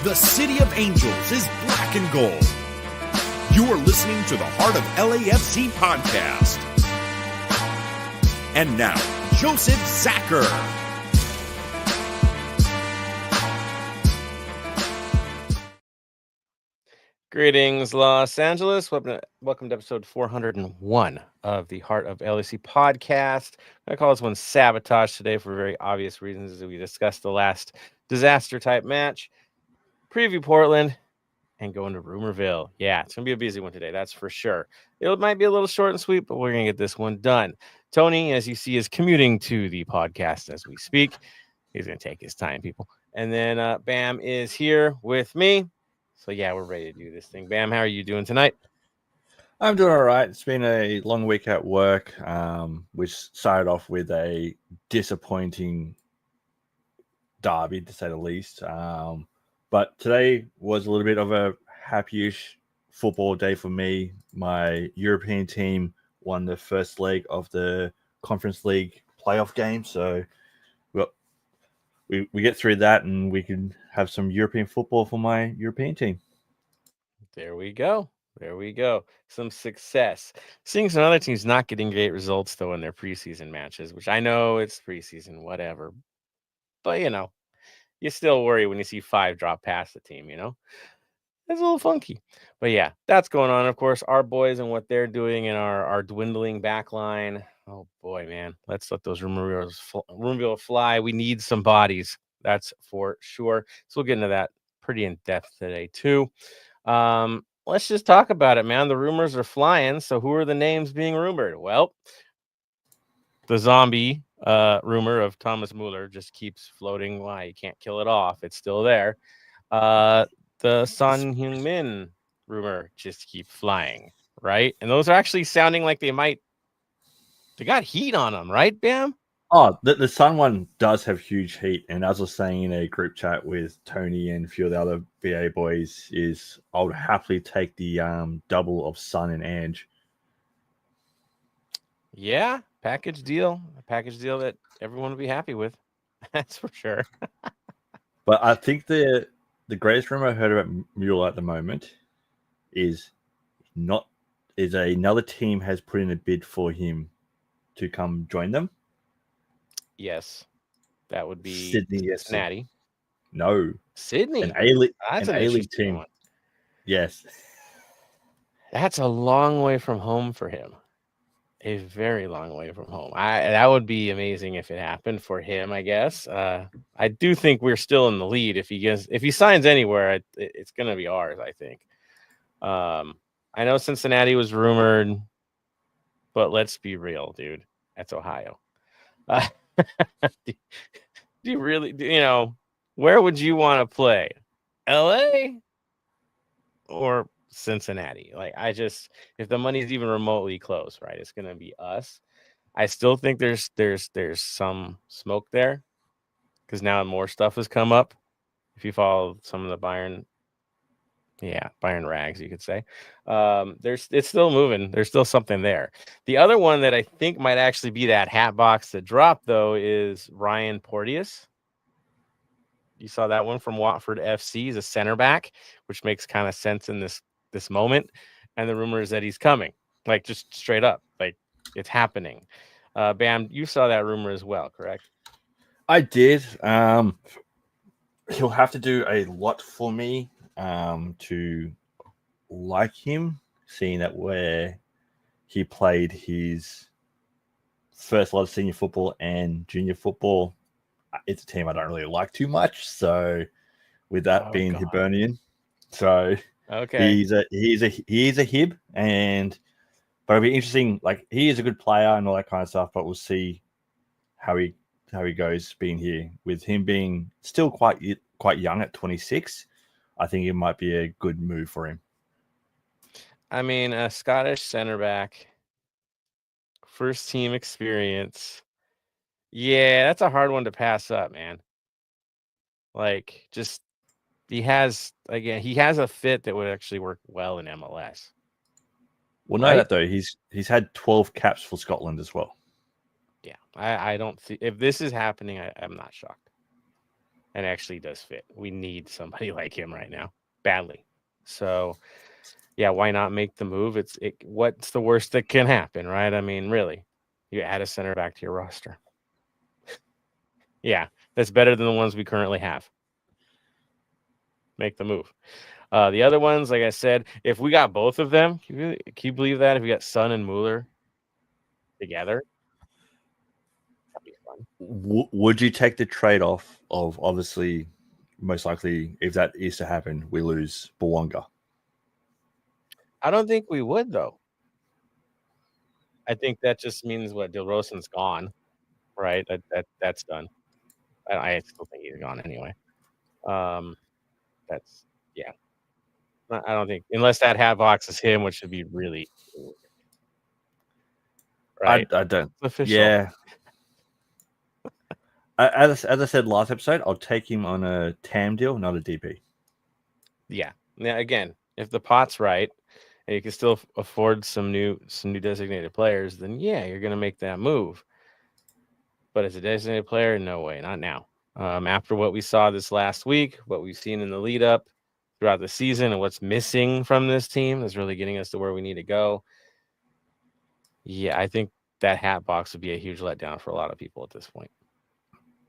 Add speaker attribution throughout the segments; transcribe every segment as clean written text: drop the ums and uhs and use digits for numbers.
Speaker 1: The City of Angels is black and gold. You are listening to the Heart of LAFC podcast. And now, Joseph Zacher.
Speaker 2: Greetings, Los Angeles. Welcome to episode 401 of the Heart of LAFC podcast. I'm going to call this one Sabotage today for very obvious reasons as we discuss the last disaster-type match, preview Portland, and go into Rumorville. Yeah, it's going to be a busy one today, that's for sure. It might be a little short and sweet, but we're going to get this one done. Tony, as you see, is commuting to the podcast as we speak. He's going to take his time, people. And then Bam is here with me. So, yeah, we're ready to do this thing. Bam, how are you doing tonight?
Speaker 3: I'm doing all right. It's been a long week at work, which started off with a disappointing derby, to say the least. But today was a little bit of a happy-ish football day for me. My European team won the first leg of the Conference League playoff game. So we get through that and we can have some European football for my European team.
Speaker 2: There we go. Some success. Seeing some other teams not getting great results, though, in their preseason matches, which I know it's preseason, whatever. But, you still worry when you see 5 drop past the team, It's a little funky. But, yeah, that's going on. Of course, our boys and what they're doing in our dwindling back line. Oh, boy, man. Let's let those Rumorville fly. We need some bodies. That's for sure. So we'll get into that pretty in depth today, too. Let's just talk about it, man. The rumors are flying. So who are the names being rumored? Well, the zombie rumor of Thomas Muller just keeps floating. Why? You can't kill it off. It's still there. The Son Heung-min rumor just keep flying, right? And those are actually sounding like they got heat on them, right, Bam?
Speaker 3: Oh, the Sun one does have huge heat. And as I was saying in a group chat with Tony and a few of the other VA boys, is I would happily take the double of Sun and Ange.
Speaker 2: Yeah, package deal. A package deal that everyone would be happy with. That's for sure.
Speaker 3: But I think the greatest rumor I heard about Mueller at the moment is another team has put in a bid for him to come join them.
Speaker 2: Yes, that would be
Speaker 3: Sydney,
Speaker 2: Cincinnati.
Speaker 3: No,
Speaker 2: Sydney.
Speaker 3: An A-League,
Speaker 2: That's
Speaker 3: an
Speaker 2: an
Speaker 3: A-League
Speaker 2: team.
Speaker 3: team. Yes,
Speaker 2: that's a long way from home for him. A very long way from home. That would be amazing if it happened for him, I guess. I do think we're still in the lead. If he signs anywhere, it's going to be ours, I think. I know Cincinnati was rumored, but let's be real, dude. That's Ohio. Do you really, where would you want to play? LA or Cincinnati? If the money's even remotely close, right, it's going to be us. I still think there's some smoke there because now more stuff has come up. If you follow some of the Bayern rags, you could say, it's still moving. There's still something there. The other one that I think might actually be that hat box that dropped, though, is Ryan Porteous. You saw that one from Watford FC. He's a center back, which makes kind of sense in this moment. And the rumor is that he's coming, like just straight up, like it's happening. Bam, you saw that rumor as well, correct?
Speaker 3: I did. He'll have to do a lot for me to like him, seeing that where he played his first lot of senior football and junior football. It's a team I don't really like too much. So with that being God. Hibernian, so
Speaker 2: okay,
Speaker 3: he's a Hib, but it'll be interesting. Like, he is a good player and all that kind of stuff, but we'll see how he goes being here. With him being still quite young at 26, I think it might be a good move for him.
Speaker 2: I mean, a Scottish center back, first team experience. Yeah, that's a hard one to pass up, man. Like, just he has a fit that would actually work well in MLS.
Speaker 3: Well, know that though, he's had 12 caps for Scotland as well.
Speaker 2: Yeah, I don't see if this is happening. I'm not shocked. and actually does fit. We need somebody like him right now badly. So yeah, why not make the move? What's the worst that can happen, right? I mean, really, you add a center back to your roster. Yeah, that's better than the ones we currently have. Make the move. The other ones, like I said, if we got both of them, can you believe that? If we got Son and Mueller together, that'd be fun.
Speaker 3: Would you take the trade-off of, obviously, most likely, if that is to happen, we lose Bouanga?
Speaker 2: I don't think we would, though. I think that just means what DeRozan's gone, right? That's done. I still think he's gone anyway. That's yeah. I don't think unless that hat box is him, which would be really weird, right.
Speaker 3: I don't.
Speaker 2: It's official.
Speaker 3: Yeah. As I said last episode, I'll take him on a TAM deal, not a DP.
Speaker 2: Yeah. Now again, if the pot's right and you can still afford some new designated players, then yeah, you're gonna make that move. But as a designated player, no way, not now. After what we saw this last week, what we've seen in the lead up throughout the season, and what's missing from this team is really getting us to where we need to go. Yeah, I think that hat box would be a huge letdown for a lot of people at this point.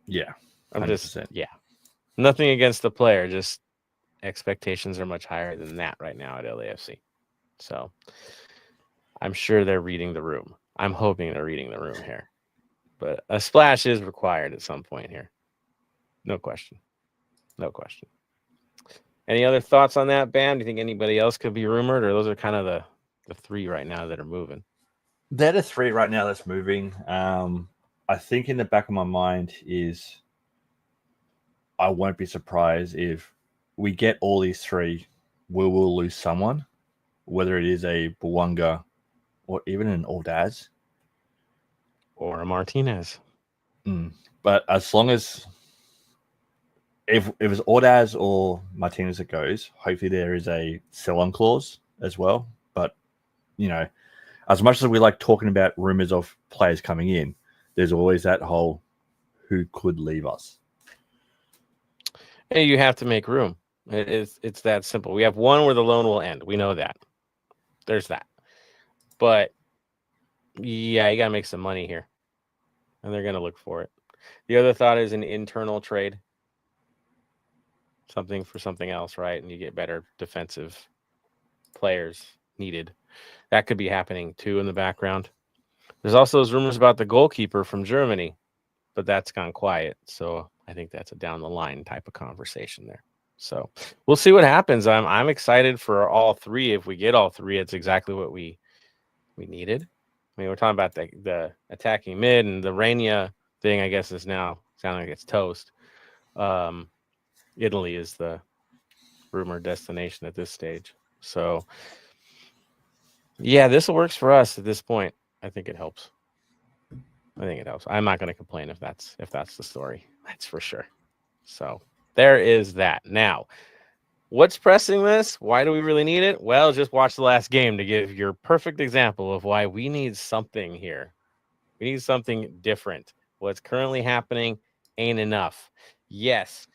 Speaker 3: Yeah,
Speaker 2: 100%. Nothing against the player, just expectations are much higher than that right now at LAFC. So I'm sure they're reading the room. I'm hoping they're reading the room here. But a splash is required at some point here. No question. No question. Any other thoughts on that, Bam? Do you think anybody else could be rumored, or those are kind of the three right now that are moving?
Speaker 3: They're the three right now that's moving. I think in the back of my mind is I won't be surprised if we get all these three, we will lose someone, whether it is a Bouanga or even an Aldaz.
Speaker 2: Or a Martinez.
Speaker 3: But as long as if it's Ordaz or Martinez that goes, hopefully there is a sell-on clause as well. But, you know, as much as we like talking about rumors of players coming in, there's always that whole who could leave us.
Speaker 2: Hey, you have to make room. It's that simple. We have one where the loan will end. We know that. There's that. But, yeah, you got to make some money here. And they're going to look for it. The other thought is an internal trade. Something for something else, right? And you get better defensive players needed. That could be happening too in the background. There's also those rumors about the goalkeeper from Germany, but that's gone quiet. So I think that's a down the line type of conversation there. So we'll see what happens. I'm excited for all three. If we get all three, it's exactly what we needed. I mean, we're talking about the attacking mid, and the Rania thing, I guess, is now sounding like it's toast. Italy is the rumored destination at this stage. So, yeah, this works for us at this point. I think it helps. I'm not going to complain if that's the story. That's for sure. So there is that. Now, what's pressing this? Why do we really need it? Well, just watch the last game to give your perfect example of why we need something here. We need something different. What's currently happening ain't enough. Yes,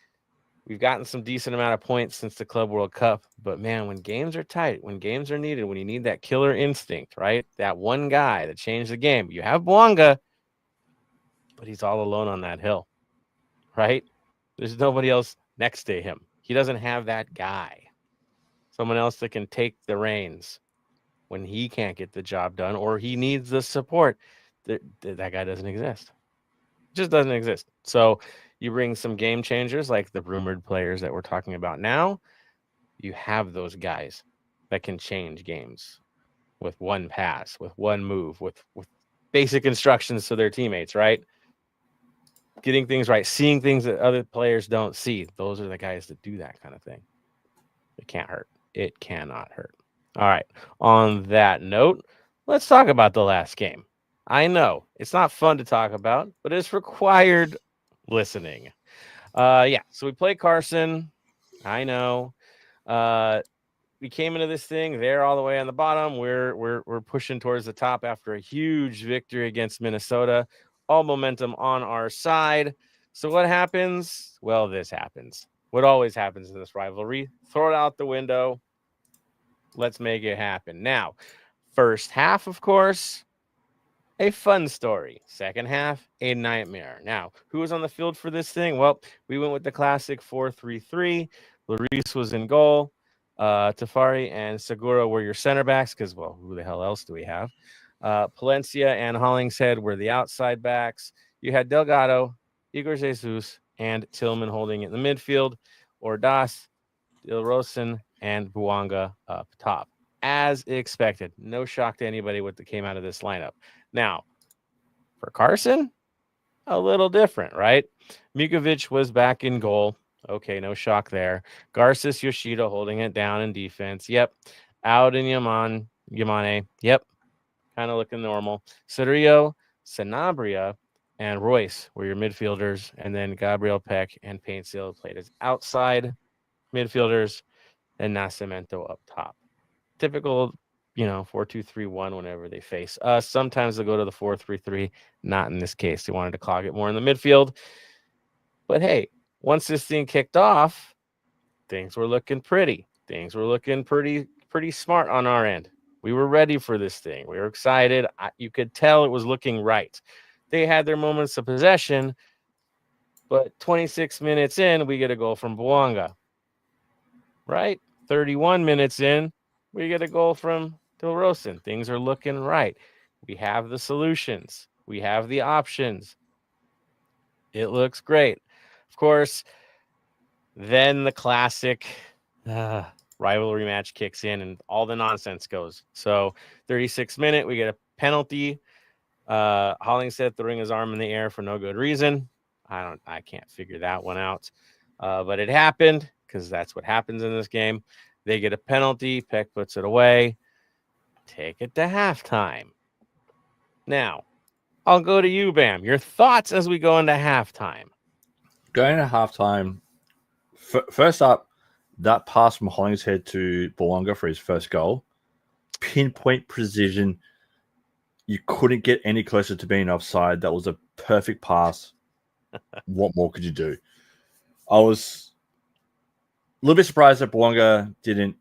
Speaker 2: we've gotten some decent amount of points since the Club World Cup, but man, when games are tight, when games are needed, when you need that killer instinct, right? That one guy that changed the game. You have Bouanga, but he's all alone on that hill, right? There's nobody else next to him. He doesn't have that guy. Someone else that can take the reins when he can't get the job done or he needs the support. That guy doesn't exist. It just doesn't exist. So you bring some game changers like the rumored players that we're talking about now. You have those guys that can change games with one pass, with one move, with basic instructions to their teammates, right? Getting things right, seeing things that other players don't see. Those are the guys that do that kind of thing. It can't hurt. It cannot hurt. All right. On that note, let's talk about the last game. I know it's not fun to talk about, but it's required listening. Yeah. So we play Carson. I know. We came into this thing there all the way on the bottom. We're pushing towards the top after a huge victory against Minnesota. All momentum on our side. So what happens? Well, this happens. What always happens in this rivalry? Throw it out the window. Let's make it happen. Now, first half, of course, a fun story. Second half, a nightmare. Now, who was on the field for this thing? Well, we went with the classic 4-3-3. Lloris was in goal. Tafari and Segura were your center backs because, well, who the hell else do we have? Palencia and Hollingshead were the outside backs. You had Delgado, Igor Jesus, and Tillman holding it in the midfield. Ordaz, Dilrosun, and Buanga up top. As expected. No shock to anybody what came out of this lineup. Now, for Carson, a little different, right? Mikovic was back in goal. Okay, no shock there. Garces Yoshida holding it down in defense. Yep. Out in Yamane. Yep. Kind of looking normal. Cerrillo, Sanabria, and Royce were your midfielders. And then Gabriel Peck and Paintsill played as outside midfielders, and Nascimento up top. Typical, 4-2-3-1 whenever they face us. Sometimes they'll go to the 4-3-3. Not in this case. They wanted to clog it more in the midfield. But hey, once this thing kicked off, things were looking pretty. Things were looking pretty smart on our end. We were ready for this thing. We were excited. You could tell it was looking right. They had their moments of possession, but 26 minutes in, we get a goal from Buanga. Right? 31 minutes in, we get a goal from Dilrosun. Things are looking right. We have the solutions. We have the options. It looks great. Of course, then the classic rivalry match kicks in and all the nonsense goes. So 36th minute, we get a penalty. Hollingshead throwing his arm in the air for no good reason. I can't figure that one out. But it happened because that's what happens in this game. They get a penalty. Peck puts it away. Take it to halftime. Now, I'll go to you, Bam. Your thoughts as we go into halftime.
Speaker 3: Going to halftime, first up, that pass from Hollingshead to Buanga for his first goal, pinpoint precision. You couldn't get any closer to being offside. That was a perfect pass. What more could you do? I was a little bit surprised that Buanga didn't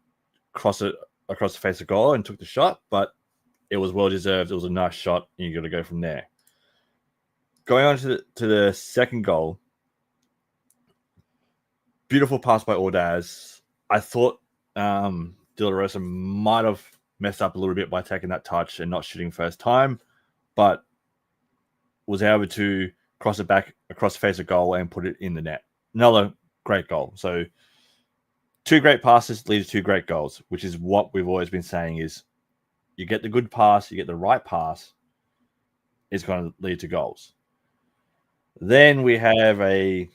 Speaker 3: cross it across the face of goal and took the shot, but it was well deserved. It was a nice shot, and you got to go from there. Going on to the second goal, beautiful pass by Ordaz. I thought De La Rosa might have messed up a little bit by taking that touch and not shooting first time, but was able to cross it back across the face of goal and put it in the net. Another great goal. So 2 great passes lead to 2 great goals, which is what we've always been saying is you get the good pass, you get the right pass, it's going to lead to goals. Then we have a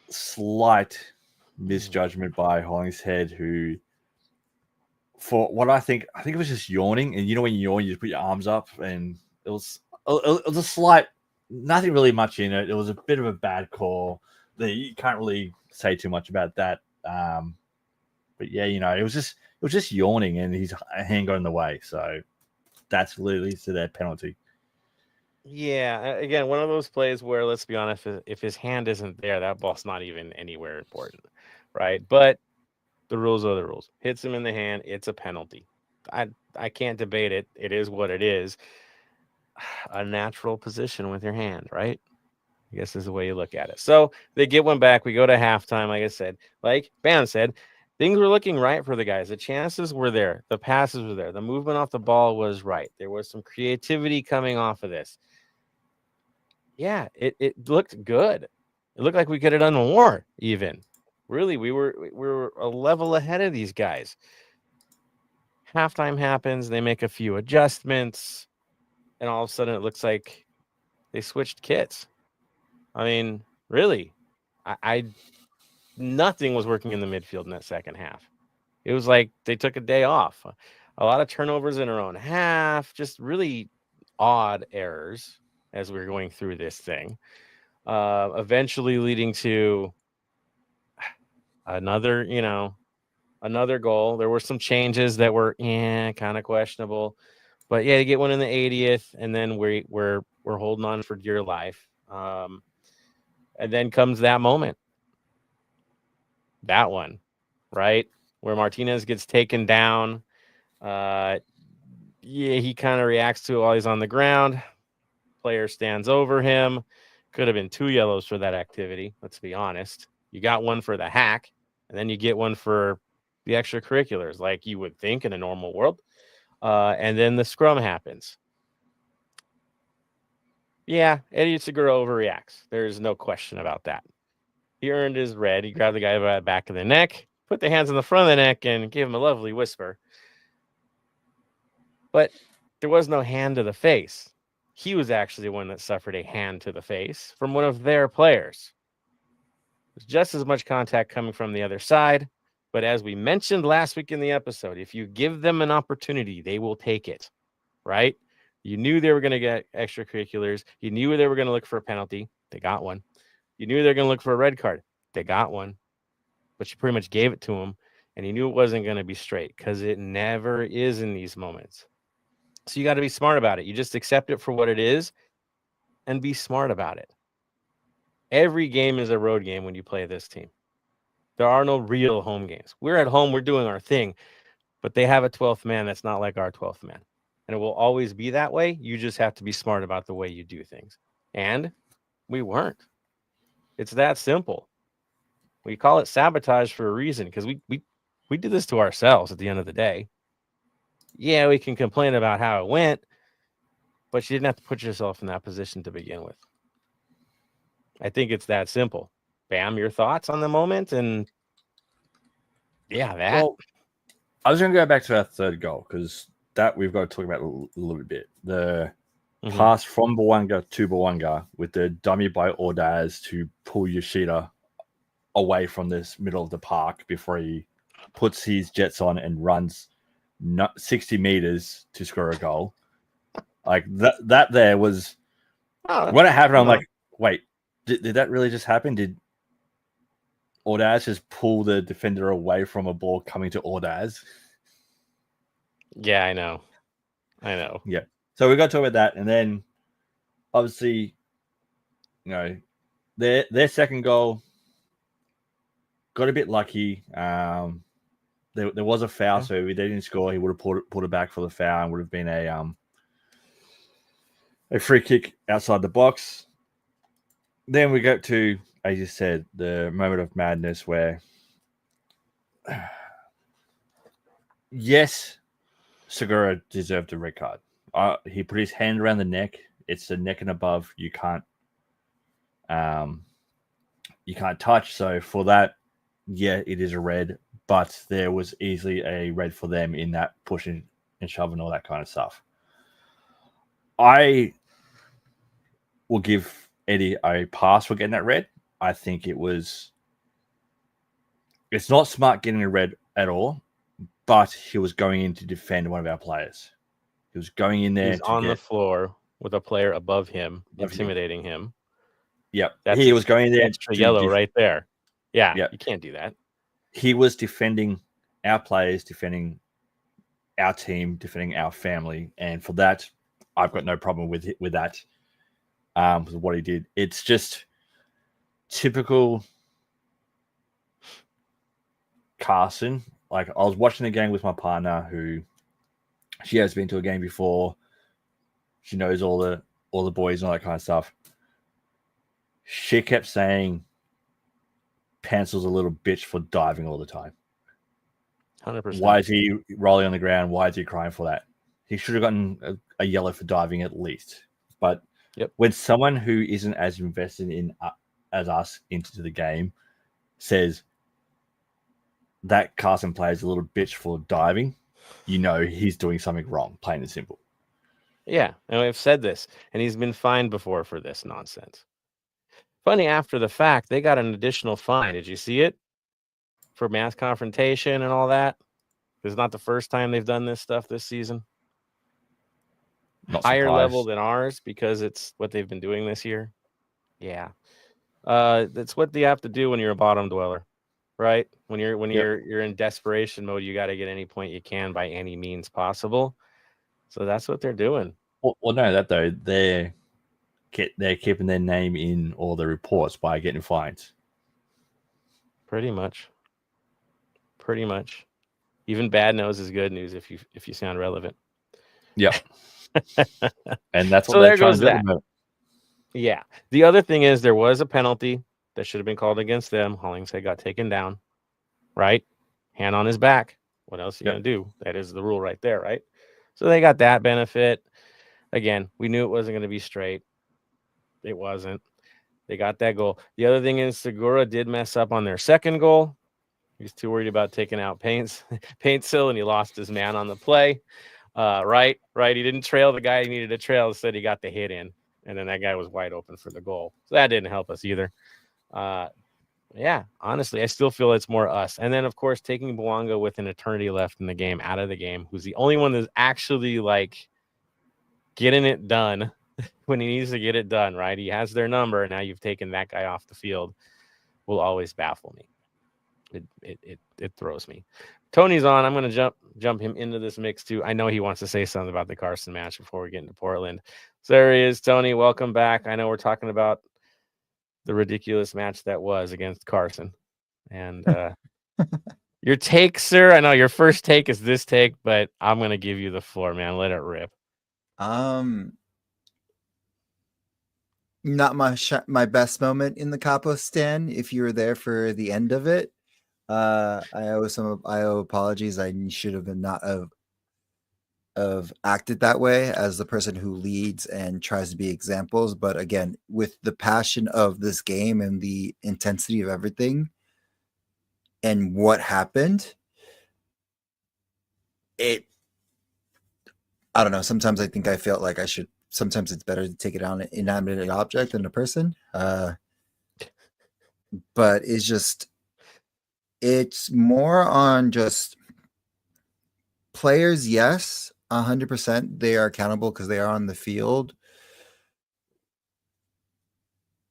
Speaker 3: slight misjudgment by Hollingshead, who, for what I think it was just yawning. And when you yawn, you just put your arms up, and it was a slight, nothing really much in it. It was a bit of a bad call. You can't really say too much about that. But yeah, it was just yawning, and his hand got in the way. So that's literally to their penalty.
Speaker 2: Yeah, again, one of those plays where, let's be honest, if his hand isn't there, that ball's not even anywhere important, right? But the rules are the rules. Hits him in the hand, it's a penalty. I can't debate it. It is what it is. A natural position with your hand, right? I guess is the way you look at it. So they get one back. We go to halftime. Like I said, like Bam said, things were looking right for the guys. The chances were there. The passes were there. The movement off the ball was right. There was some creativity coming off of this. Yeah, it looked good. It looked like we could have done more even. Really, we were a level ahead of these guys. Halftime happens. They make a few adjustments, and all of a sudden it looks like they switched kits. I mean, really, nothing was working in the midfield in that second half. It was like they took a day off. A lot of turnovers in our own half, just really odd errors as we were going through this thing. Eventually leading to another goal. There were some changes that were kind of questionable. But yeah, you get one in the 80th, and then we're holding on for dear life. And then comes that moment. That one, right? Where Martinez gets taken down. He kind of reacts to it while he's on the ground. Player stands over him. Could have been 2 yellows for that activity. Let's be honest. You got one for the hack, and then you get one for the extracurriculars, like you would think in a normal world. And then the scrum happens. Yeah, Eddie Segura overreacts. There's no question about that. He earned his red. He grabbed the guy by the back of the neck, put the hands on the front of the neck, and gave him a lovely whisper. But there was no hand to the face. He was actually the one that suffered a hand to the face from one of their players. There's just as much contact coming from the other side. But as we mentioned last week in the episode, if you give them an opportunity, they will take it, right? You knew they were going to get extracurriculars. You knew they were going to look for a penalty. They got one. You knew they were going to look for a red card. They got one. But you pretty much gave it to them, and you knew it wasn't going to be straight because it never is in these moments. So you got to be smart about it. You just accept it for what it is and be smart about it. Every game is a road game when you play this team. There are no real home games. We're at home. We're doing our thing. But they have a 12th man that's not like our 12th man. And it will always be that way. You just have to be smart about the way you do things. And we weren't. It's that simple. We call it sabotage for a reason because we did this to ourselves at the end of the day. Yeah, we can complain about how it went, but you didn't have to put yourself in that position to begin with. I think it's that simple. Bam, your thoughts on the moment, and yeah, that.
Speaker 3: Well, I was going to go back to our third goal because that we've got to talk about a little bit. The pass from Bawanga to Bawanga with the dummy by Ordaz to pull Yoshida away from this middle of the park before he puts his jets on and runs 60 meters to score a goal. Like that there was when it happened. I'm like, wait, did that really just happen? Did Ordaz just pull the defender away from a ball coming to Ordaz?
Speaker 2: Yeah, I know.
Speaker 3: Yeah. So we got to talk about that, and then obviously, their second goal got a bit lucky. There was a foul, so if they didn't score, he would have pulled it back for the foul and would have been a free kick outside the box. Then we go to, as you said, the moment of madness where, yes, Segura deserved a red card. He put his hand around the neck. It's the neck and above. You can't touch. So for that, yeah, it is a red. But there was easily a red for them in that pushing and shoving, all that kind of stuff. I will give Eddie a pass for getting that red. I think it's not smart getting a red at all, but he was going in to defend one of our players. He was going in there.
Speaker 2: He's on the floor with a player above him, intimidating him.
Speaker 3: Yep. He was going in there.
Speaker 2: Extra yellow right there. Yeah, you can't do that.
Speaker 3: He was defending our players, defending our team, defending our family. And for that, I've got no problem with that. With what he did. It's just typical Carson. Like, I was watching the game with my partner who she has been to a game before. She knows all the boys and all that kind of stuff. She kept saying Pencil's a little bitch for diving all the time.
Speaker 2: 100%.
Speaker 3: Why is he rolling on the ground? Why is he crying for that? He should have gotten a yellow for diving at least. But when someone who isn't as invested in as us into the game says that Carson player is a little bitch for diving, he's doing something wrong, plain and simple.
Speaker 2: Yeah, and I've said this, and he's been fined before for this nonsense. Funny, after the fact, they got an additional fine. Did you see it? For mass confrontation and all that? It's not the first time they've done this stuff this season.
Speaker 3: Not
Speaker 2: higher
Speaker 3: surprised.
Speaker 2: level than ours because it's what they've been doing this year. Yeah. That's what you have to do when you're a bottom dweller, right? When you're in desperation mode, you got to get any point you can by any means possible. So that's what they're doing.
Speaker 3: Well, no, that though, they're keeping their name in all the reports by getting fines.
Speaker 2: Pretty much. Even bad news is good news if you sound relevant.
Speaker 3: Yep. And that's what
Speaker 2: So
Speaker 3: they're
Speaker 2: there
Speaker 3: trying
Speaker 2: goes
Speaker 3: to do at
Speaker 2: that.
Speaker 3: the moment.
Speaker 2: Yeah. The other thing is there was a penalty that should have been called against them. Hollingshead got taken down, right? Hand on his back. What else are you going to do? That is the rule right there, right? So they got that benefit. Again, we knew it wasn't going to be straight. It wasn't. They got that goal. The other thing is Segura did mess up on their second goal. He's too worried about taking out Paintsill, and he lost his man on the play. Right. He didn't trail the guy he needed to trail. Instead, he got the hit in, and then that guy was wide open for the goal. So that didn't help us either. Yeah, honestly, I still feel it's more us. And then, of course, taking Bouanga with an eternity left in the game out of the game, who's the only one that's actually like getting it done when he needs to get it done, right? He has their number, and now you've taken that guy off the field. Will always baffle me. It throws me. Tony's on. I'm going to jump him into this mix too. I know he wants to say something about the Carson match before we get into Portland. So there he is, Tony. Welcome back. I know we're talking about the ridiculous match that was against Carson, and your take, sir. I know your first take is this take, but I'm going to give you the floor, man. Let it rip.
Speaker 4: Not my best moment in the Capo stand. If you were there for the end of it, I owe apologies. I should have not have acted that way as the person who leads and tries to be examples. But again, with the passion of this game and the intensity of everything and what happened, I don't know. Sometimes I think I felt like I should. Sometimes it's better to take it on an inanimate object than a person. But it's more on just players. Yes, 100%. They are accountable because they are on the field.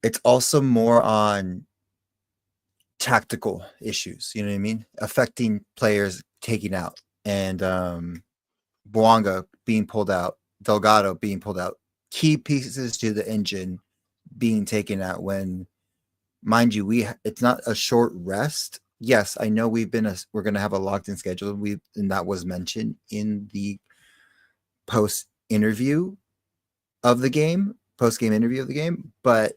Speaker 4: It's also more on tactical issues. You know what I mean? Affecting players taking out and Bouanga being pulled out, Delgado being pulled out, key pieces to the engine being taken out when, mind you, it's not a short rest. Yes, I know we're going to have a locked-in schedule. And that was mentioned in the post-game interview of the game. But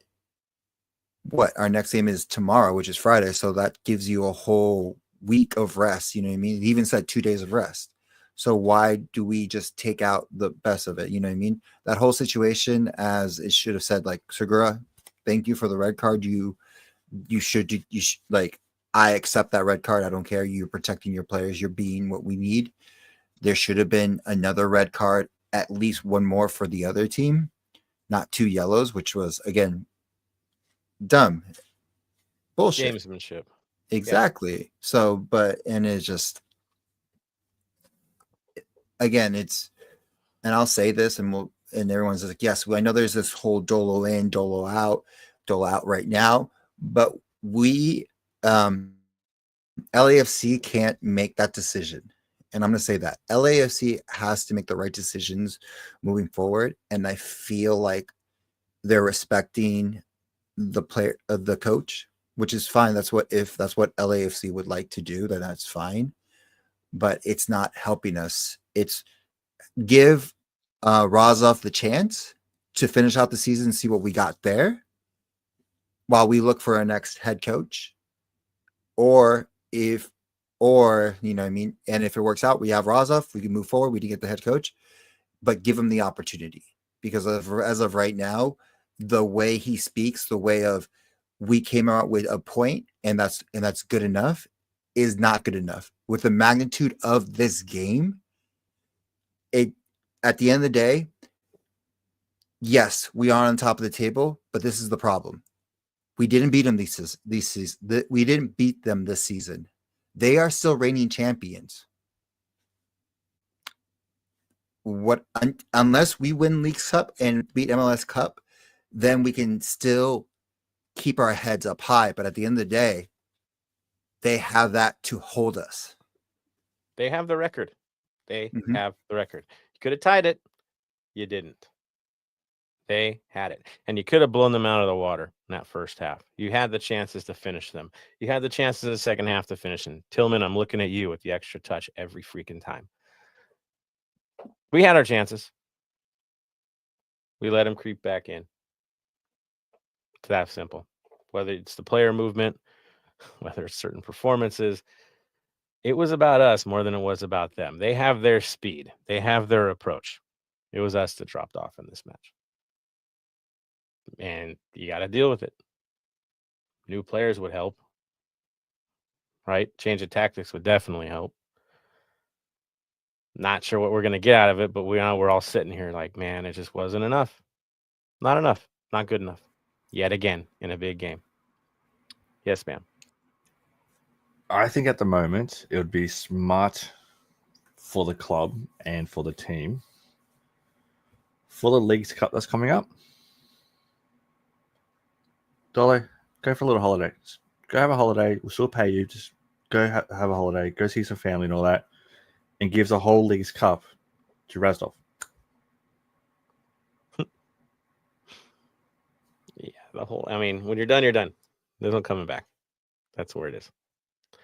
Speaker 4: our next game is tomorrow, which is Friday. So that gives you a whole week of rest. You know what I mean? He even said 2 days of rest. So why do we just take out the best of it? You know what I mean? That whole situation, as it should have said, like, Segura, thank you for the red card. You should like, I accept that red card. I don't care. You're protecting your players. You're being what we need. There should have been another red card, at least one more for the other team, not 2 yellows, which was, again, dumb bullshit.
Speaker 2: Gamesmanship.
Speaker 4: Exactly. Yeah. So, and it's just, again, and I'll say this, and everyone's like, yes, I know there's this whole dolo in, dolo out right now, but we, LAFC can't make that decision. And I'm going to say that LAFC has to make the right decisions moving forward. And I feel like they're respecting the player, the coach, which is fine. If that's what LAFC would like to do, then that's fine. But it's not helping us. It's give Razov the chance to finish out the season and see what we got there while we look for our next head coach. Or you know what I mean? And if it works out, we have Razov, we can move forward, we can get the head coach, but give him the opportunity. Because as of right now, the way he speaks, the way of we came out with a point and that's good enough is not good enough. With the magnitude of this game, at the end of the day, yes, we are on top of the table, but this is the problem. We didn't beat them we didn't beat them this season. They are still reigning champions. Unless we win League Cup and beat MLS Cup, then we can still keep our heads up high. But at the end of the day, they have that to hold us.
Speaker 2: They have the record. Have the record. You could have tied it. You didn't. They had it. And you could have blown them out of the water in that first half. You had the chances to finish them. You had the chances in the second half to finish them. Tillman, I'm looking at you with the extra touch every freaking time. We had our chances. We let him creep back in. It's that simple. Whether it's the player movement, whether it's certain performances, it was about us more than it was about them. They have their speed. They have their approach. It was us that dropped off in this match. And you got to deal with it. New players would help, right? Change of tactics would definitely help. Not sure what we're going to get out of it, but we're all sitting here like, man, it just wasn't enough. Not enough. Not good enough. Yet again, in a big game. Yes, ma'am.
Speaker 3: I think at the moment it would be smart for the club and for the team for the Leagues Cup that's coming up. Dolly, go for a little holiday. Just go have a holiday. We'll still pay you. Just go have a holiday. Go see some family and all that. And gives the whole Leagues Cup to Rostov.
Speaker 2: Yeah, when you're done, you're done. There's no coming back. That's where it is.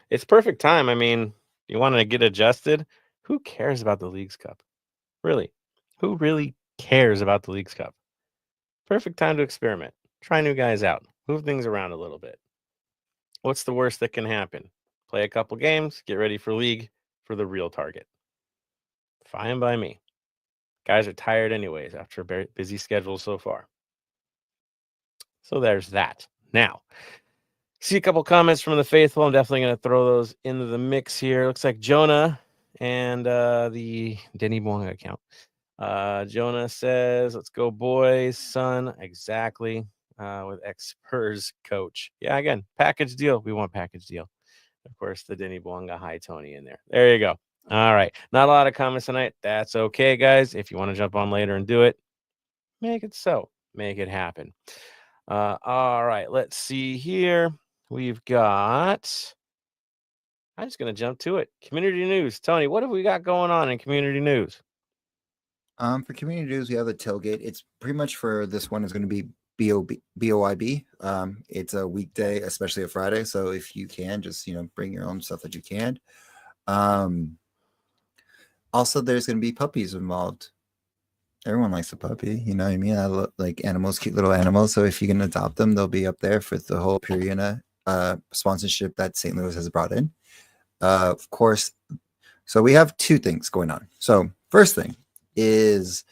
Speaker 2: It's perfect time. I mean, you want to get adjusted. Who cares about the Leagues Cup? Really? Who really cares about the Leagues Cup? Perfect time to experiment. Try new guys out. Move things around a little bit. What's the worst that can happen? Play a couple games, get ready for league for the real target. Fine by me. Guys are tired anyways after a busy schedule so far. So there's that. Now, see a couple comments from the faithful. I'm definitely going to throw those into the mix here. Looks like Jonah and the Denny Mwanga account. Jonah says, let's go boys, son. Exactly. With ex-Spurs coach. Yeah, again, package deal. We want package deal. Of course, the Denny Mwanga high Tony in there. There you go. All right. Not a lot of comments tonight. That's okay, guys. If you want to jump on later and do it, make it so. Make it happen. All right. Let's see here. We've got... I'm just going to jump to it. Community news. Tony, what have we got going on in community news?
Speaker 4: For community news, we have the tailgate. It's pretty much for this one is going to be BOIB. It's a weekday, especially a Friday. So if you can, just bring your own stuff that you can. Also, there's going to be puppies involved. Everyone likes a puppy, you know what I mean? I like animals, cute little animals. So if you can adopt them, they'll be up there for the whole Purina sponsorship that St. Louis has brought in. Of course, so we have two things going on. So first thing is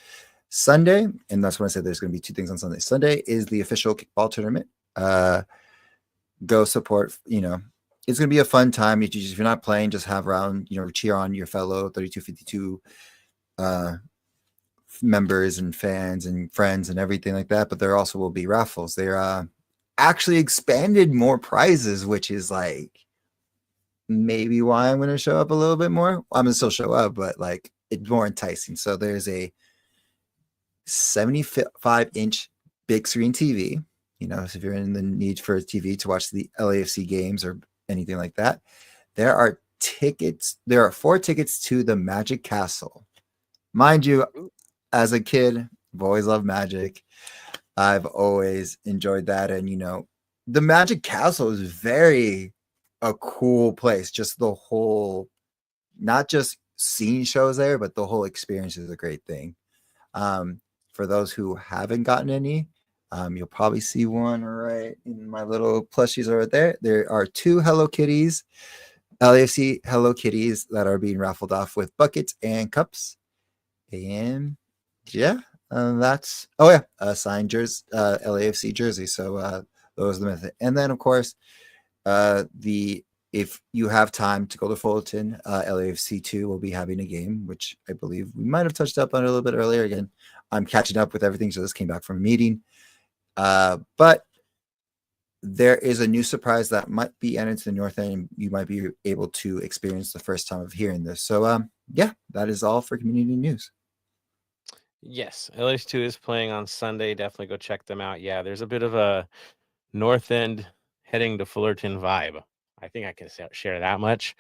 Speaker 4: Sunday, and that's when I said there's going to be two things on Sunday. Sunday is the official kickball tournament. Go support, it's going to be a fun time. If you're not playing, just have around, cheer on your fellow 3252 members and fans and friends and everything like that. But there also will be raffles. They're actually expanded more prizes, which is like maybe why I'm going to show up a little bit more. I'm going to still show up, but like it's more enticing. So there's a 75-inch big screen TV. So if you're in the need for a TV to watch the LAFC games or anything like that, there are tickets. There are 4 tickets to the Magic Castle. Mind you, as a kid, I've always loved Magic. I've always enjoyed that. And, the Magic Castle is very a cool place. Just the whole, not just seeing shows there, but the whole experience is a great thing. For those who haven't gotten any, you'll probably see one right in my little plushies right there. There are 2 Hello Kitties, LAFC Hello Kitties that are being raffled off with buckets and cups. And yeah, that's a signed jersey, LAFC jersey. So those are the method. And then of course, if you have time to go to Fullerton, LAFC 2 will be having a game, which I believe we might have touched up on a little bit earlier. Again, I'm catching up with everything, so this came back from a meeting. But there is a new surprise that might be added to the North End, and you might be able to experience the first time of hearing this. So, that is all for community news.
Speaker 2: Yes, LH2 is playing on Sunday. Definitely go check them out. Yeah, there's a bit of a North End heading to Fullerton vibe. I think I can share that much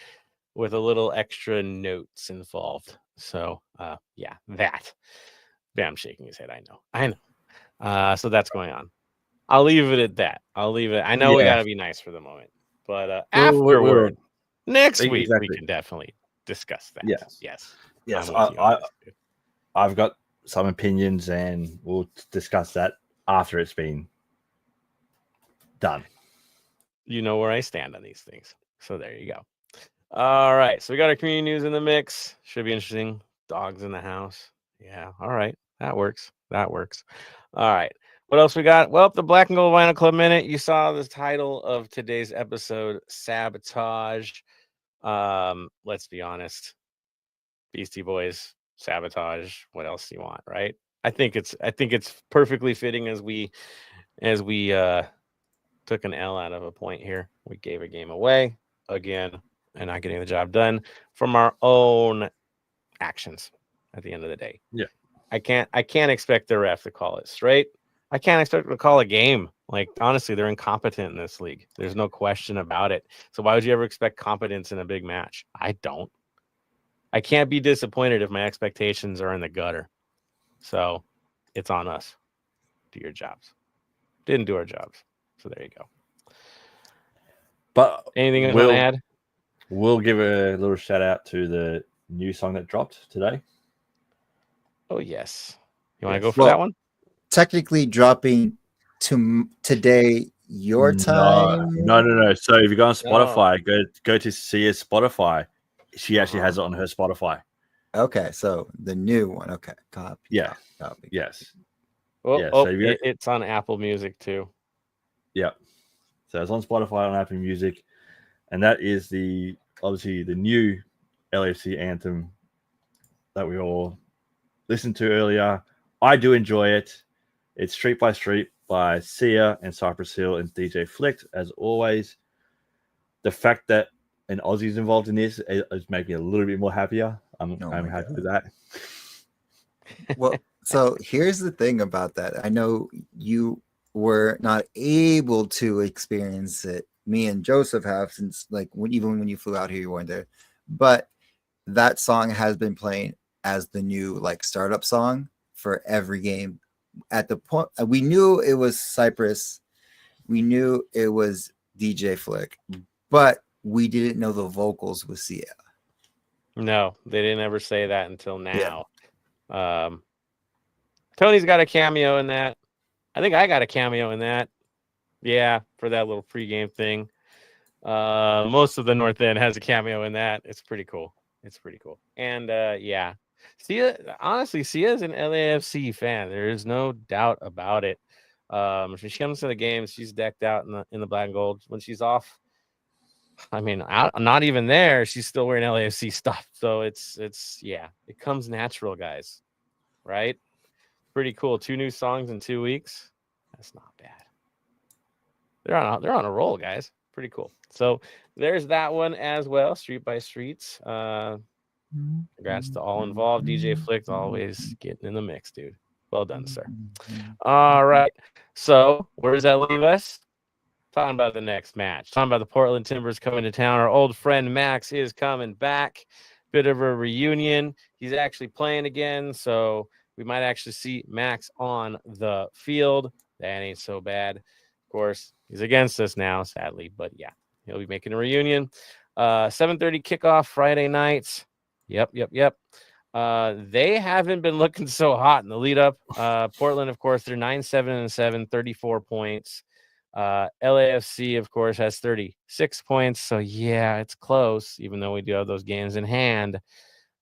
Speaker 2: with a little extra notes involved. So, that. Bam shaking his head. I know. So that's going on. I'll leave it at that. I'll leave it. I know we
Speaker 3: Yeah.
Speaker 2: got to be nice for the moment, but
Speaker 3: We're-
Speaker 2: afterward, next week, we
Speaker 3: exactly.
Speaker 2: can definitely discuss that.
Speaker 3: Yes.
Speaker 2: Yes.
Speaker 3: Yes,
Speaker 2: I'm with you on this, dude.
Speaker 3: I've got some opinions, and we'll discuss that after it's been done.
Speaker 2: You know where I stand on these things. So there you go. All right. So we got our community news in the mix. Should be interesting. Dogs in the house. Yeah. All right. That works. That works. All right. What else we got? Well, the Black and Gold Vinyl Club Minute. You saw the title of today's episode, Sabotage. Let's be honest. Beastie Boys, Sabotage. What else do you want, right? I think it's perfectly fitting as we took an L out of a point here. We gave a game away again and not getting the job done from our own actions at the end of the day.
Speaker 3: Yeah.
Speaker 2: I can't expect the ref to call it straight. I can't expect them to call a game. Like, honestly, they're incompetent in this league. There's no question about it. So why would you ever expect competence in a big match? I don't. I can't be disappointed if my expectations are in the gutter. So it's on us. Do your jobs. Didn't do our jobs. So there you go.
Speaker 3: But
Speaker 2: anything else you want to add?
Speaker 3: We'll give a little shout out to the new song that dropped today.
Speaker 2: Oh, yes. You want to go for that one?
Speaker 4: Technically dropping today your time.
Speaker 3: No. So if you go on Spotify, go to Sia's Spotify. She actually has it on her Spotify.
Speaker 4: Okay, so the new one. Okay, copy.
Speaker 3: Yeah.
Speaker 4: Copy.
Speaker 3: Yes.
Speaker 2: So it's on Apple Music too.
Speaker 3: Yeah. So it's on Spotify on Apple Music, and that is obviously the new LAFC anthem that we all listened to earlier. I do enjoy it. It's Street by Street by Sia and Cypress Hill and DJ Flicked, as always. The fact that an Aussie's involved in this is making me a little bit more happier. I'm happy with that.
Speaker 4: Well, so here's the thing about that. I know you were not able to experience it. Me and Joseph have, since even when you flew out here, you weren't there. But that song has been playing as the new startup song for every game. At the point we knew it was Cypress, we knew it was DJ Flick, but we didn't know the vocals with Sia.
Speaker 2: No, they didn't ever say that until now. Yeah. Tony's got a cameo in that. I think I got a cameo in that. Yeah, for that little pregame thing. Most of the North End has a cameo in that. It's pretty cool. And yeah. Sia, honestly, Sia's an LAFC fan. There is no doubt about it. When she comes to the games, she's decked out in the black and gold. When she's off, I mean, not even there, she's still wearing LAFC stuff. So it's it comes natural, guys. Right? Pretty cool. 2 new songs in 2 weeks. That's not bad. They're on a roll, guys. Pretty cool. So there's that one as well. Street by Streets. Congrats to all involved. DJ Flick always getting in the mix, dude. Well done, sir. All right. So where does that leave us? Talking about the next match. Talking about the Portland Timbers coming to town. Our old friend Max is coming back. Bit of a reunion. He's actually playing again, so we might actually see Max on the field. That ain't so bad. Of course, he's against us now, sadly, but yeah, he'll be making a reunion. 7:30 kickoff Friday nights. Yep. They haven't been looking so hot in the lead up. Portland, of course, they're 9-7-7, 34 points. LAFC, of course, has 36 points. So yeah, it's close. Even though we do have those games in hand,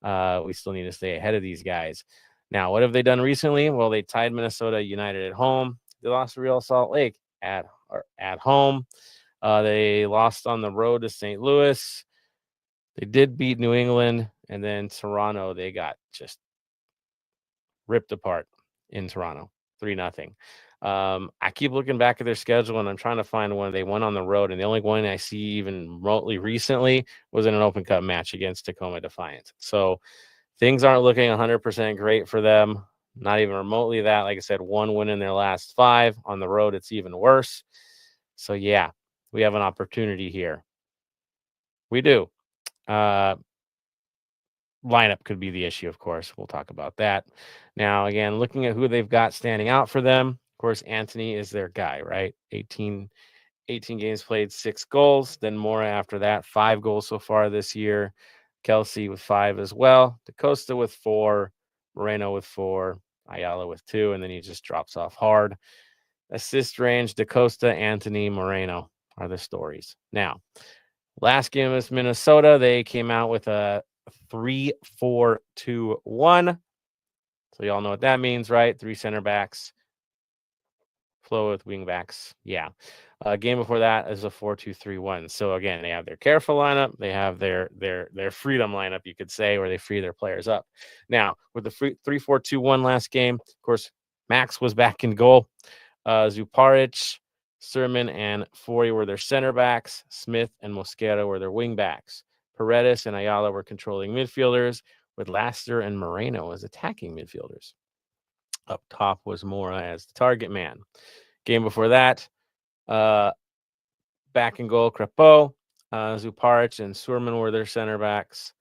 Speaker 2: we still need to stay ahead of these guys. Now, what have they done recently? Well, they tied Minnesota United at home. They lost to Real Salt Lake at home. They lost on the road to St. Louis. They did beat New England, and then Toronto, they got just ripped apart in Toronto, 3-0. I keep looking back at their schedule, and I'm trying to find one they went on the road, and the only one I see even remotely recently was in an Open Cup match against Tacoma Defiance. So things aren't looking 100% great for them. Not even remotely that. Like I said, 1 win in their last 5. On the road, it's even worse. So, yeah, we have an opportunity here. We do. Lineup could be the issue, of course. We'll talk about that. Now, again, looking at who they've got standing out for them, Of course, Anthony is their guy, right? 18 games played, 6 goals. Then Mora after that, 5 goals so far this year. Kelsey with 5 as well. DaCosta with 4. Moreno with 4. Ayala with 2. And then he just drops off hard. Assist range, DaCosta, Anthony, Moreno are the stories. Now, last game was Minnesota. They came out with a 3-4-2-1. So y'all know what that means, right? 3 center backs. Flow with wing backs. Yeah. Game before that is a 4-2-3-1. So again, they have their careful lineup. They have their freedom lineup, you could say, where they free their players up. Now, with the 3-4-2-1 last game, of course, Max was back in goal. Zuparic, Sermon, and Forey were their center backs. Smith and Mosquera were their wing backs. Paredes and Ayala were controlling midfielders, with Laster and Moreno as attacking midfielders. Up top was Mora as the target man. Game before that, back in goal, Crepeau, Zuparic and Surman were their center backs.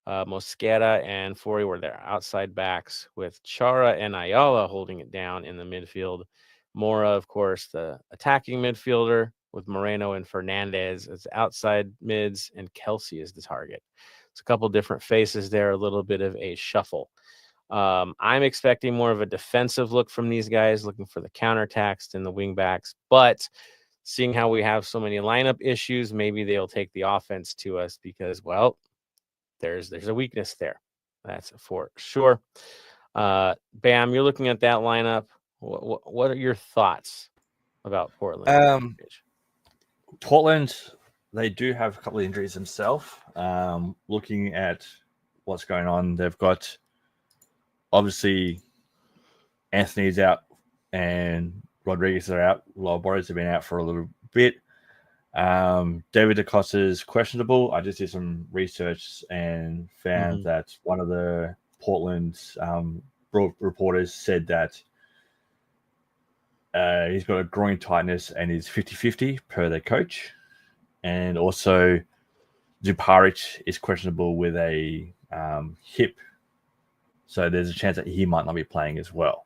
Speaker 2: Mosquera and Forey were their outside backs, with Chara and Ayala holding it down in the midfield. Mora, of course, the attacking midfielder, with Moreno and Fernandez as outside mids, and Kelsey as the target. It's a couple different faces there, a little bit of a shuffle. I'm expecting more of a defensive look from these guys, looking for the counterattacks and the wing backs. But seeing how we have so many lineup issues, maybe they'll take the offense to us because, well, there's a weakness there. That's for sure. Bam, you're looking at that lineup. What are your thoughts about Portland?
Speaker 3: Portland, they do have a couple of injuries themselves. Looking at what's going on, they've got obviously Anthony's out and Rodriguez are out. Loboris have been out for a little bit. David DaCosta is questionable. I just did some research and found that one of the Portland reporters said that he's got a groin tightness and is 50-50 per their coach. And also Zuparic is questionable with a hip. So there's a chance that he might not be playing as well.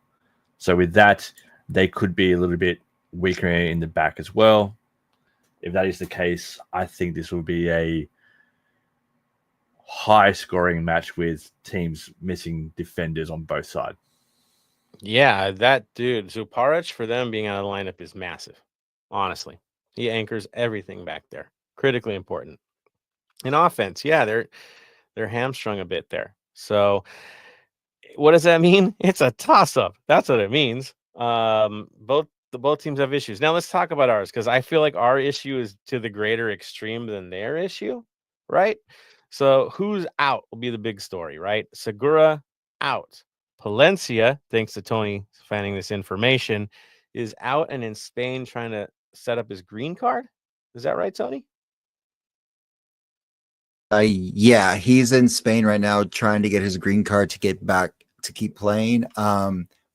Speaker 3: So with that, they could be a little bit weaker in the back as well. If that is the case, I think this will be a high-scoring match with teams missing defenders on both sides.
Speaker 2: Yeah, that dude, Zuparic, for them being out of the lineup is massive. Honestly, he anchors everything back there. Critically important. In offense, yeah, they're hamstrung a bit there. So what does that mean? It's a toss-up. That's what it means. Both teams have issues. Now let's talk about ours, because I feel like our issue is to the greater extreme than their issue, right? So who's out will be the big story, right? Segura out. Palencia, thanks to Tony finding this information, is out and in Spain trying to set up his green card. Is that right, Tony?
Speaker 4: Yeah, he's in Spain right now trying to get his green card to get back to keep playing.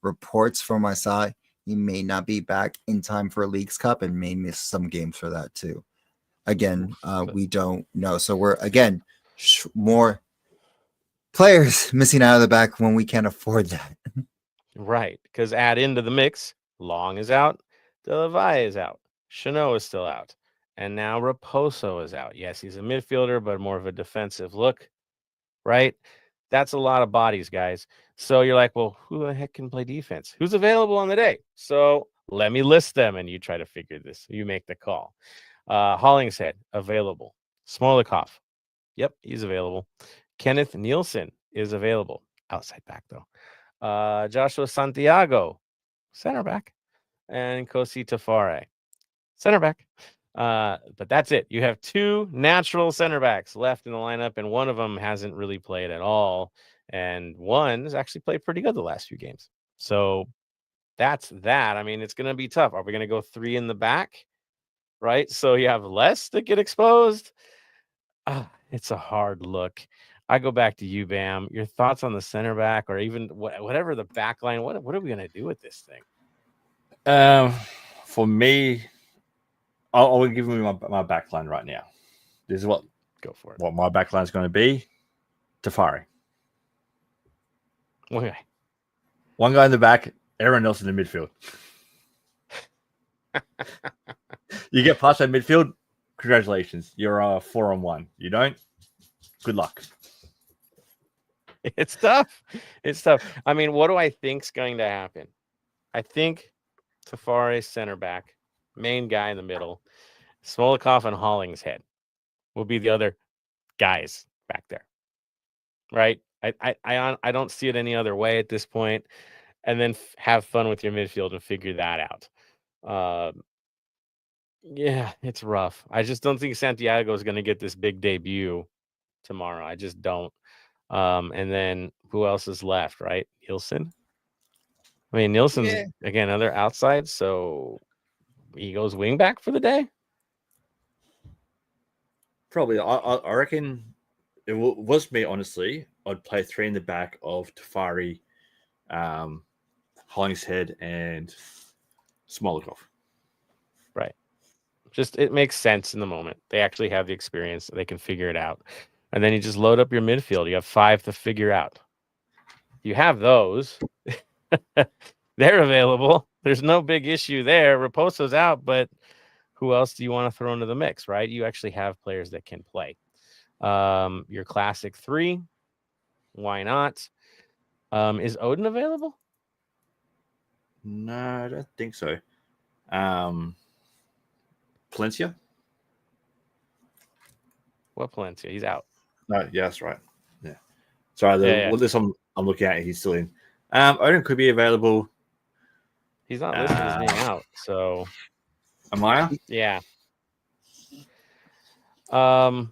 Speaker 4: Reports from my side, he may not be back in time for a Leagues Cup and may miss some games for that too. Again, we don't know. So we're, again, more players missing out of the back when we can't afford that.
Speaker 2: Right, because add into the mix, Long is out, De La Valle is out, Chanot is still out, and now Raposo is out. Yes, he's a midfielder, but more of a defensive look, right? That's a lot of bodies, guys. So you're like, well, who the heck can play defense? Who's available on the day? So let me list them, and you try to figure this. You make the call. Hollingshead, available. Smolikov, yep, he's available. Kenneth Nielsen is available. Outside back, though. Joshua Santiago, center back. And Kosi Tafare, center back. But that's it. You have 2 natural center backs left in the lineup, and one of them hasn't really played at all. And one has actually played pretty good the last few games. So that's that. I mean, it's going to be tough. Are we going to go 3 in the back? Right? So you have less that get exposed. It's a hard look. I go back to you, Bam. Your thoughts on the center back, or even whatever the back line. What are we going to do with this thing?
Speaker 3: For me, I'll give you my back line right now. This is what
Speaker 2: Go for it.
Speaker 3: What my back line is going to be. Tafari.
Speaker 2: Okay.
Speaker 3: One guy in the back, Aaron Nelson in the midfield. You get past that midfield, congratulations. You're 4-on-1. You don't, good luck.
Speaker 2: It's tough. It's tough. I mean, what do I think's going to happen? I think Tafari center back, main guy in the middle, Smolikov and Hollingshead will be the other guys back there, right? I don't see it any other way at this point. And then have fun with your midfield and figure that out. Yeah, it's rough. I just don't think Santiago is going to get this big debut tomorrow. I just don't. And then who else is left, right? Nielsen. I mean, Nielsen's again another outside, so he goes wing back for the day.
Speaker 3: Probably. I reckon it was me, honestly. I'd play 3 in the back of Tafari, Hollingshead, and Smolikov.
Speaker 2: Right. Just it makes sense in the moment. They actually have the experience. They can figure it out. And then you just load up your midfield. You have 5 to figure out. You have those. They're available. There's no big issue there. Raposo's out, but who else do you want to throw into the mix, right? You actually have players that can play. Your classic 3. Why not? Is Odin available?
Speaker 3: No, I don't think so. Palencia?
Speaker 2: What Palencia? He's out.
Speaker 3: No, yeah, that's right. Yeah. Sorry,
Speaker 2: Yeah.
Speaker 3: this I'm looking at, he's still in. Odin could be available.
Speaker 2: He's not listed as being out, so
Speaker 3: Amaya?
Speaker 2: yeah. Trying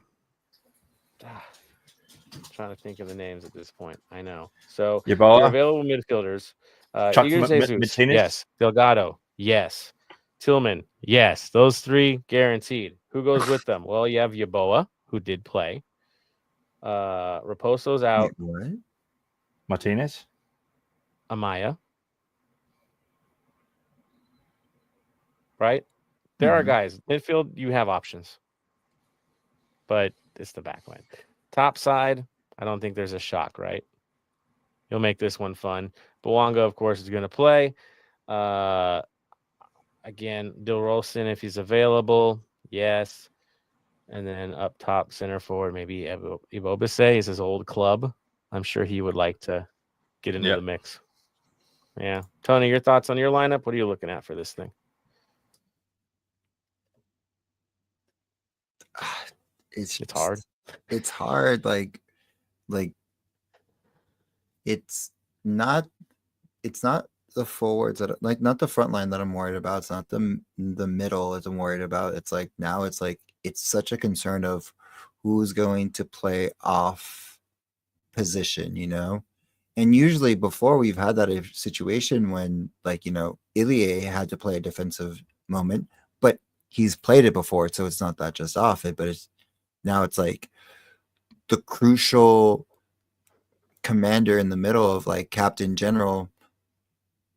Speaker 2: to think of the names at this point. I know. So
Speaker 3: Yeboah?
Speaker 2: your available midfielders.
Speaker 3: Chuck
Speaker 2: Igor Jesus,
Speaker 3: Martinez?
Speaker 2: yes. Delgado, yes. Tillman, yes. Those 3 guaranteed. Who goes with them? Well, you have Yeboah, who did play. Raposo's out.
Speaker 4: What?
Speaker 3: Martinez?
Speaker 2: Amaya. Right? There are guys. Midfield, you have options. But it's the back line. Top side, I don't think there's a shock, right? You'll make this one fun. Bwanga, of course, is going to play. Again, Dilrosun, if he's available, yes. And then up top, center forward, maybe Ibobise is his old club. I'm sure he would like to get into the mix. Yeah. Tony, your thoughts on your lineup? What are you looking at for this thing?
Speaker 4: It's
Speaker 2: hard.
Speaker 4: It's hard. Like it's not the forwards that not the front line that I'm worried about. It's not the middle that I'm worried about. It's like now it's such a concern of who's going to play off position, And usually before we've had that situation when Ilie had to play a defensive moment, but he's played it before, so it's not that just off it, but now it's like the crucial commander in the middle of captain general.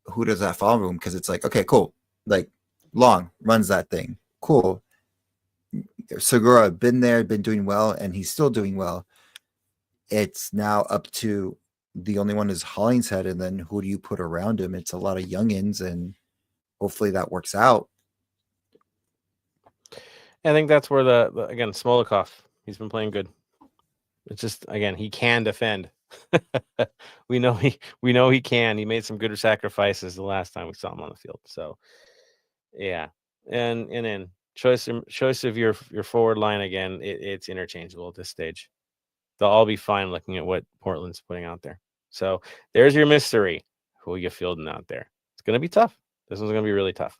Speaker 4: Who does that fall room? Because it's okay, cool. Long runs that thing. Cool. Segura been there, been doing well, and he's still doing well. It's now up to the only one is Hollingshead, and then who do you put around him? It's a lot of youngins, and hopefully that works out.
Speaker 2: I think that's where the again, Smolikov, he's been playing good. It's just, again, he can defend. we know he can. He made some good sacrifices the last time we saw him on the field. So yeah. And then choice of your forward line again, it's interchangeable at this stage. They'll all be fine looking at what Portland's putting out there. So there's your mystery. Who are you fielding out there? It's gonna be tough. This one's gonna be really tough.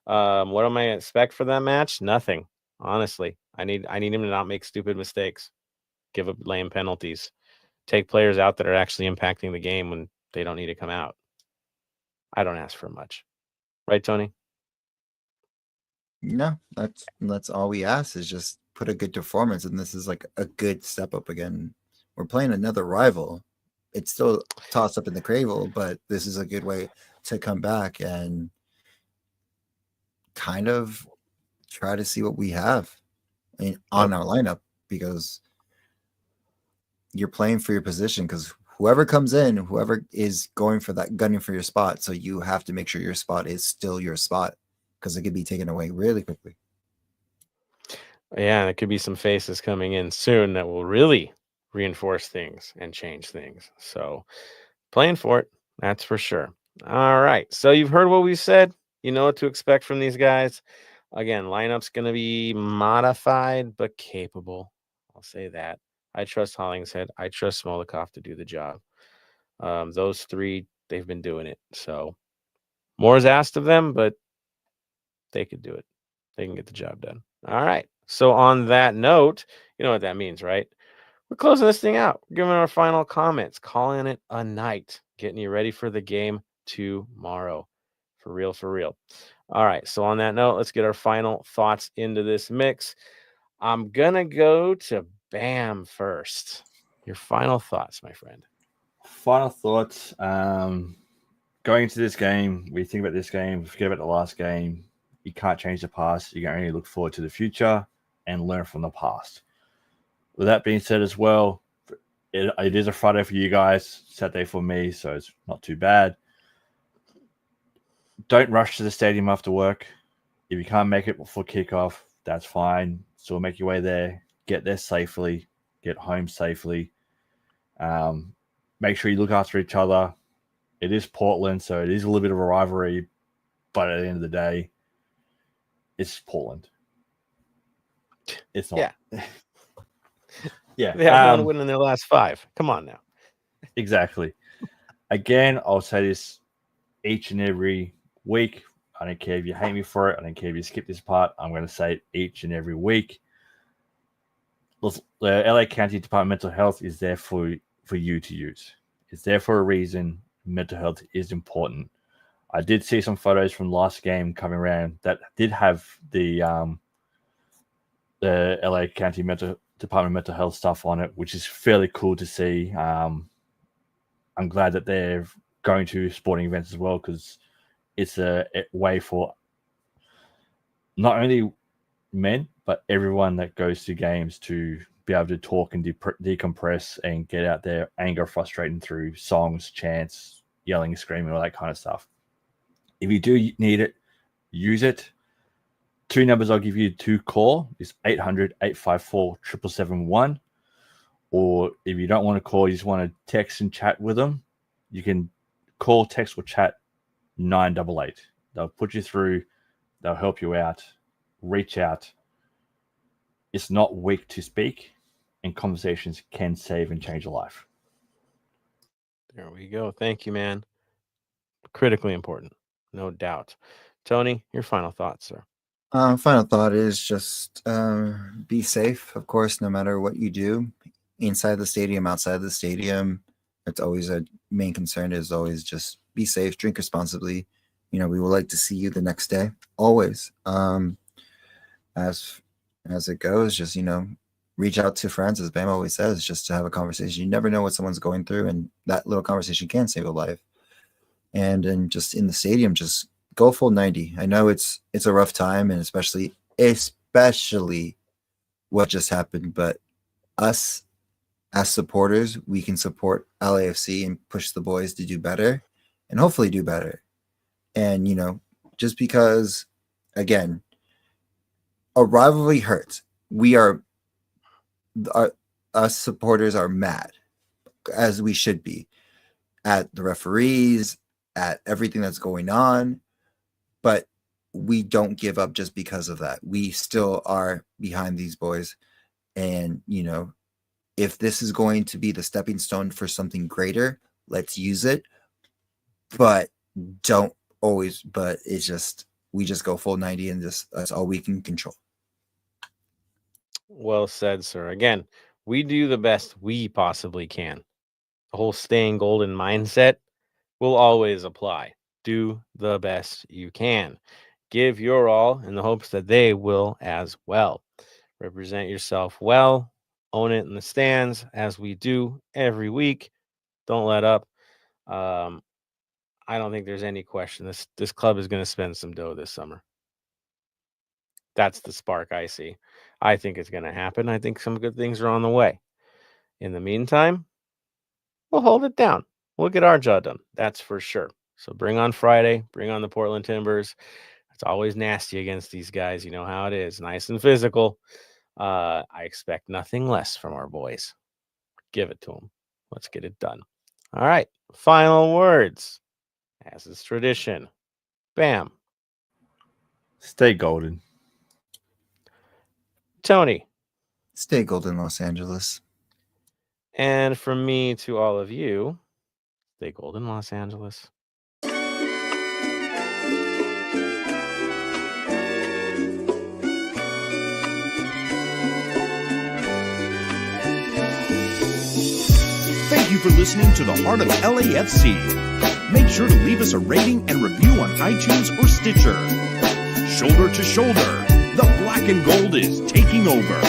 Speaker 2: What am I gonna expect for that match? Nothing. Honestly. I need him to not make stupid mistakes. Give up lame penalties. Take players out that are actually impacting the game when they don't need to come out. I don't ask for much. Right, Tony?
Speaker 4: No, that's all we ask is just put a good performance, and this is a good step up again. We're playing another rival. It's still tossed up in the cradle, but this is a good way to come back and kind of try to see what we have on our lineup, because you're playing for your position, because whoever comes in, whoever is going for that, gunning for your spot, so you have to make sure your spot is still your spot. because it could be taken away really quickly.
Speaker 2: Yeah, there could be some faces coming in soon that will really reinforce things and change things. So playing for it, that's for sure. All right. So you've heard what we said. You know what to expect from these guys. Again, lineup's going to be modified but capable. I'll say that. I trust Hollingshead. I trust Smolikoff to do the job. Those three, they've been doing it. So more is asked of them, but they could do it. They can get the job done. All right. So on that note, you know what that means, right? We're closing this thing out, giving our final comments, calling it a night, getting you ready for the game tomorrow. For real, for real. All right. So on that note, let's get our final thoughts into this mix. I'm going to go to Bam first. Your final thoughts, my friend.
Speaker 3: Final thoughts. Going into this game, we think about this game, forget about the last game. You can't change the past. You can only look forward to the future and learn from the past. With that being said as well, it is a Friday for you guys, Saturday for me, so it's not too bad. Don't rush to the stadium after work. If you can't make it before kickoff, that's fine. Still make your way there. Get there safely. Get home safely. Make sure you look after each other. It is Portland, so it is a little bit of a rivalry, but at the end of the day, it's Portland. It's not.
Speaker 2: Yeah.
Speaker 3: Yeah.
Speaker 2: They have one win in their last 5. Come on now.
Speaker 3: Exactly. Again, I'll say this each and every week. I don't care if you hate me for it. I don't care if you skip this part. I'm going to say it each and every week. The LA County Department of Mental Health is there for you to use. It's there for a reason. Mental health is important. I did see some photos from last game coming around that did have the LA County Department of Mental Health stuff on it, which is fairly cool to see. I'm glad that they're going to sporting events as well, because it's a way for not only men, but everyone that goes to games to be able to talk and decompress and get out their anger, frustrating through songs, chants, yelling, screaming, all that kind of stuff. If you do need it, use it. 2 numbers I'll give you to call is 800-854-7771. Or if you don't want to call, you just want to text and chat with them, you can call, text, or chat 988. They'll put you through. They'll help you out. Reach out. It's not weak to speak, and conversations can save and change a life.
Speaker 2: There we go. Thank you, man. Critically important, no doubt. Tony, your final thoughts, sir.
Speaker 4: Final thought is just be safe, of course, no matter what you do. Inside the stadium, outside the stadium, it's always a main concern is always just be safe, drink responsibly. We would like to see you the next day, always. As it goes, just, reach out to friends, as Bam always says, just to have a conversation. You never know what someone's going through, and that little conversation can save a life. And just in the stadium, just go full 90. I know it's a rough time, and especially what just happened, but us as supporters, we can support LAFC and push the boys to do better and hopefully do better. And, just because, again, a rivalry hurts. Us supporters are mad, as we should be, at the referees, at everything that's going on, but we don't give up just because of that. We still are behind these boys, and if this is going to be the stepping stone for something greater, let's use it. But we just go full 90, and that's all we can control.
Speaker 2: Well said, sir. Again, we do the best we possibly can. The whole staying golden mindset will always apply. Do the best you can. Give your all in the hopes that they will as well. Represent yourself well. Own it in the stands, as we do every week. Don't let up. I don't think there's any question. This club is going to spend some dough this summer. That's the spark I see. I think it's going to happen. I think some good things are on the way. In the meantime, we'll hold it down. We'll get our job done. That's for sure. So bring on Friday. Bring on the Portland Timbers. It's always nasty against these guys. You know how it is. Nice and physical. I expect nothing less from our boys. Give it to them. Let's get it done. All right. Final words. As is tradition. Bam.
Speaker 3: Stay golden.
Speaker 2: Tony.
Speaker 4: Stay golden, Los Angeles.
Speaker 2: And from me to all of you, stay golden, Los Angeles.
Speaker 1: Thank you for listening to the Heart of LAFC. Make sure to leave us a rating and review on iTunes or Stitcher. Shoulder to shoulder, the black and gold is taking over.